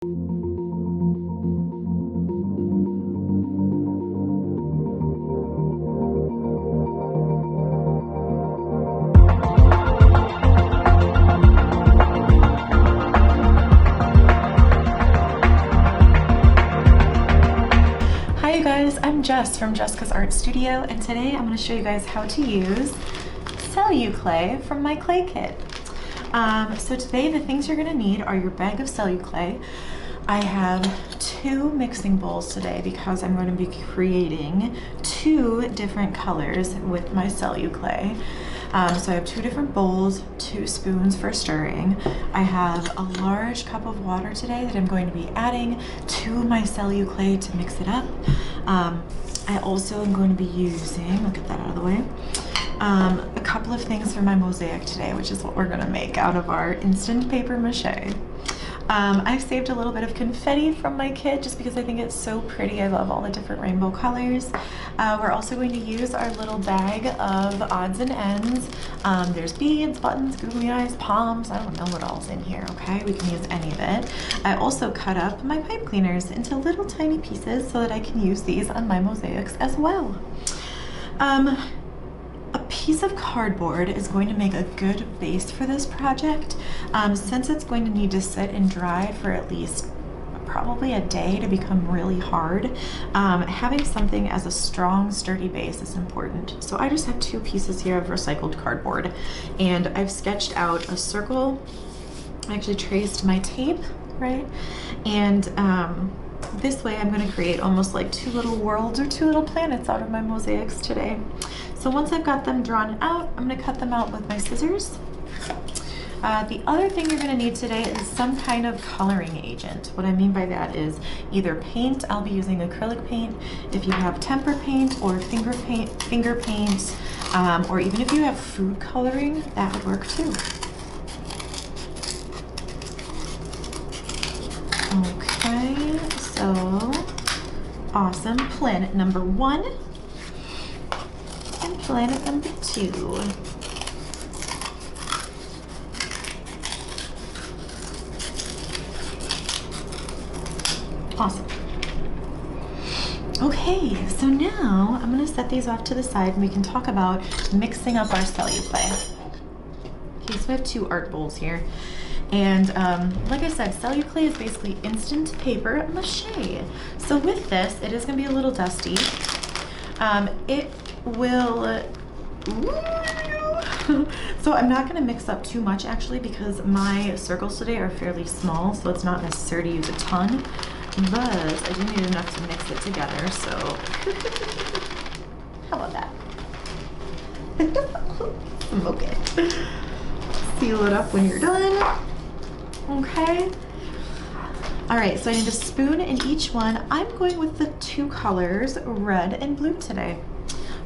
Hi you guys, I'm Jess from Jessica's Art Studio, and today I'm going to show you guys how to use Celluclay from my clay kit. So today the things you're going to need are your bag of Celluclay. I have 2 mixing bowls today because I'm going to be creating 2 different colors with my Celluclay. So I have 2 different bowls, 2 spoons for stirring. I have a large cup of water today that I'm going to be adding to my Celluclay to mix it up. I also am going to be using, I'll get that out of the way, a couple of things for my mosaic today, which is what we're going to make out of our instant paper mache. I've saved a little bit of confetti from my kit just because I think it's so pretty. I love all the different rainbow colors. We're also going to use our little bag of odds and ends. There's beads, buttons, googly eyes, palms. I don't know what all's in here, okay? We can use any of it. I also cut up my pipe cleaners into little tiny pieces so that I can use these on my mosaics as well. A piece of cardboard is going to make a good base for this project. Since it's going to need to sit and dry for at least probably a day to become really hard, having something as a strong, sturdy base is important. So I just have 2 pieces here of recycled cardboard, and I've sketched out a circle. I actually traced my tape, right? And this way I'm going to create almost like 2 little worlds or 2 little planets out of my mosaics today. So once I've got them drawn out, I'm going to cut them out with my scissors. The other thing you're going to need today is some kind of coloring agent. What I mean by that is either paint. I'll be using acrylic paint. If you have tempera paint or finger paint, or even if you have food coloring, that would work too. Okay, so awesome. Planet number 1 and planet number 2. Awesome. Okay, so now I'm going to set these off to the side and we can talk about mixing up our Celluclay. Okay, so I have 2 art bowls here. And like I said, Celluclay is basically instant paper mache. So with this, it is going to be a little dusty. It will... So I'm not going to mix up too much actually because my circles today are fairly small, so it's not necessary to use a ton. But I do need enough to mix it together, so how about that? Smoke it. Seal it up when you're done. Okay. Alright, so I need a spoon in each one. I'm going with the 2 colors, red and blue today.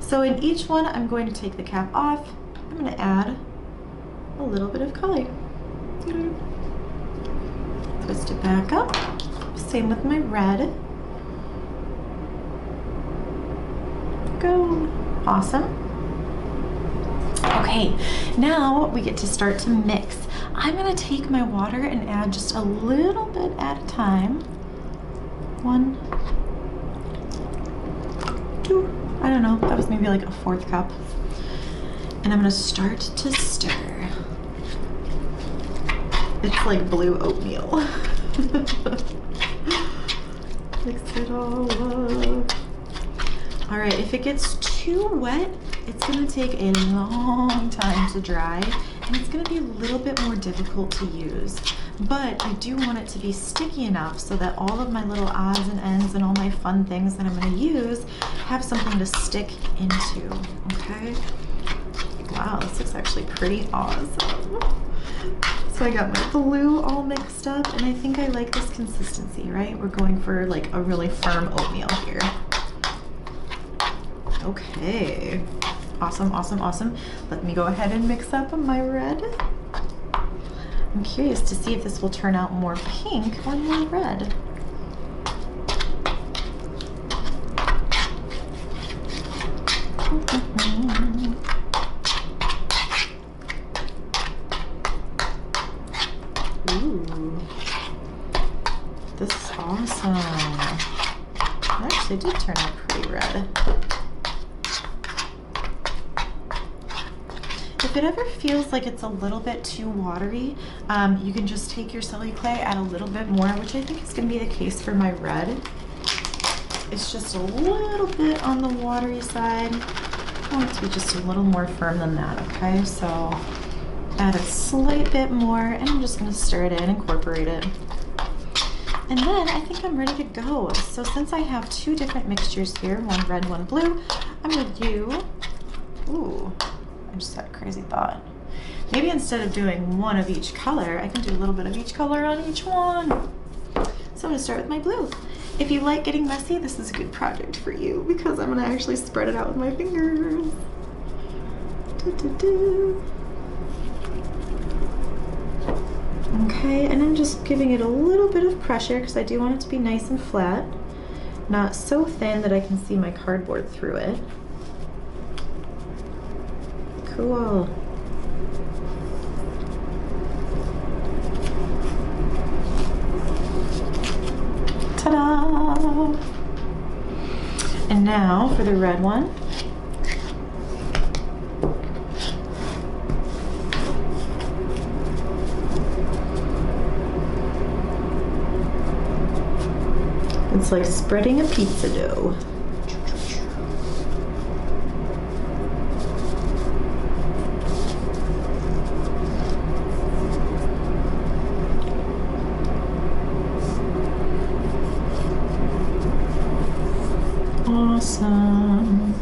So in each one, I'm going to take the cap off. I'm going to add a little bit of color. Twist it back up. Same with my red. Go. Awesome. Okay, now we get to start to mix. I'm going to take my water and add just a little bit at a time. 1, 2, I don't know, that was maybe like a 4th cup. And I'm going to start to stir. It's like blue oatmeal. Mix it all up. All right, if it gets too wet, it's gonna take a long time to dry, and it's gonna be a little bit more difficult to use. But I do want it to be sticky enough so that all of my little odds and ends and all my fun things that I'm gonna use have something to stick into, okay? Wow, this looks actually pretty awesome. So I got my blue all mixed up, and I think I like this consistency, right? We're going for like a really firm oatmeal here. Okay, awesome, awesome, awesome. Let me go ahead and mix up my red. I'm curious to see if this will turn out more pink or more red. Ooh. This is awesome. It actually did turn out pretty red. If it ever feels like it's a little bit too watery, you can just take your Celluclay, add a little bit more, which I think is going to be the case for my red. It's just a little bit on the watery side. I want it to be just a little more firm than that, okay? So add a slight bit more, and I'm just going to stir it in, incorporate it. And then I think I'm ready to go. So since I have two different mixtures here, one red, one blue, I'm going to do, ooh, I just had a crazy thought. Maybe instead of doing one of each color, I can do a little bit of each color on each one. So I'm gonna start with my blue. If you like getting messy, this is a good project for you because I'm gonna actually spread it out with my fingers. Okay, and I'm just giving it a little bit of pressure because I do want it to be nice and flat. Not so thin that I can see my cardboard through it. Cool. Ta-da! And now for the red one. It's like spreading a pizza dough. Awesome.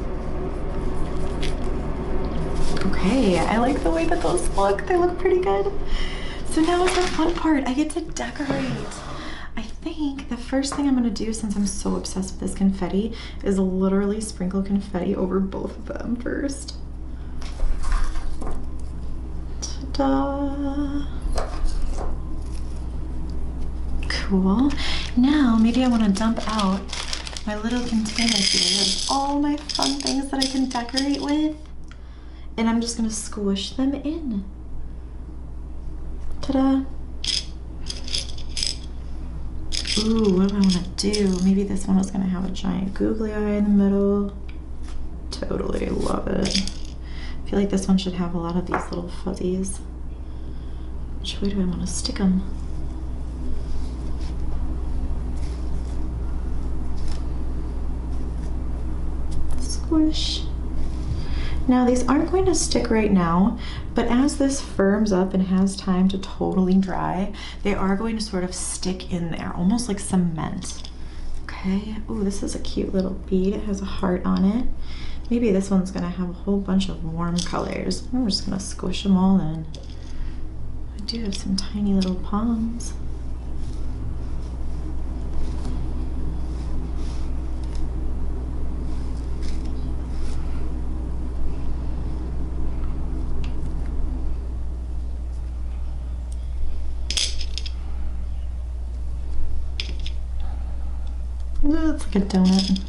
Okay, I like the way that those look. They look pretty good. So now is the fun part. I get to decorate. I think the first thing I'm gonna do, since I'm so obsessed with this confetti, is literally sprinkle confetti over both of them first. Ta-da! Cool. Now maybe I want to dump out my little container here of all my fun things that I can decorate with, and I'm just gonna squish them in. Ta-da! Ooh, what do I want to do? Maybe this one is gonna have a giant googly eye in the middle. Totally love it. I feel like this one should have a lot of these little fuzzies. Which way do I want to stick them? Squish. Now these aren't going to stick right now, but as this firms up and has time to totally dry, they are going to sort of stick in there, almost like cement. Okay, ooh, this is a cute little bead. It has a heart on it. Maybe this one's gonna have a whole bunch of warm colors. I'm just gonna squish them all in. I do have some tiny little palms. Ooh, it's like a donut.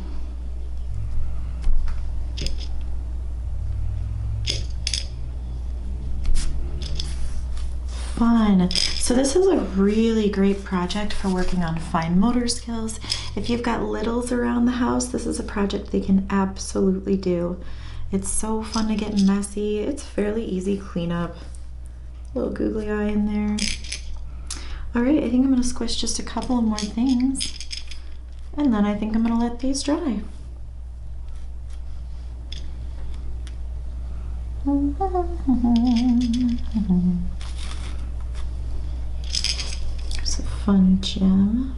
Fun. So this is a really great project for working on fine motor skills. If you've got littles around the house, this is a project they can absolutely do. It's so fun to get messy. It's fairly easy cleanup. Little googly eye in there. All right, I think I'm gonna squish just a couple of more things. And then I think I'm gonna let these dry. It's a fun gem.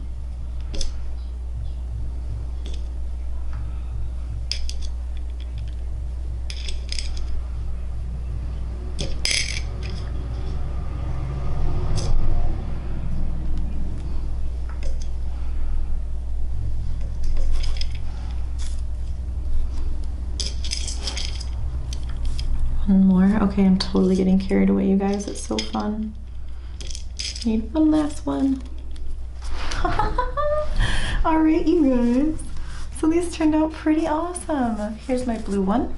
One more. Okay, I'm totally getting carried away, you guys. It's so fun. Need one last one. All right, you guys. So these turned out pretty awesome. Here's my blue one.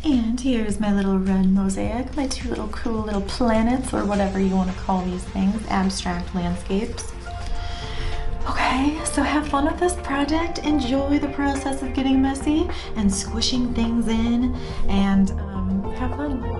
And here's my little red mosaic, my two little cool little planets, or whatever you want to call these things, abstract landscapes. Okay, so have fun with this project. Enjoy the process of getting messy and squishing things in, and have fun.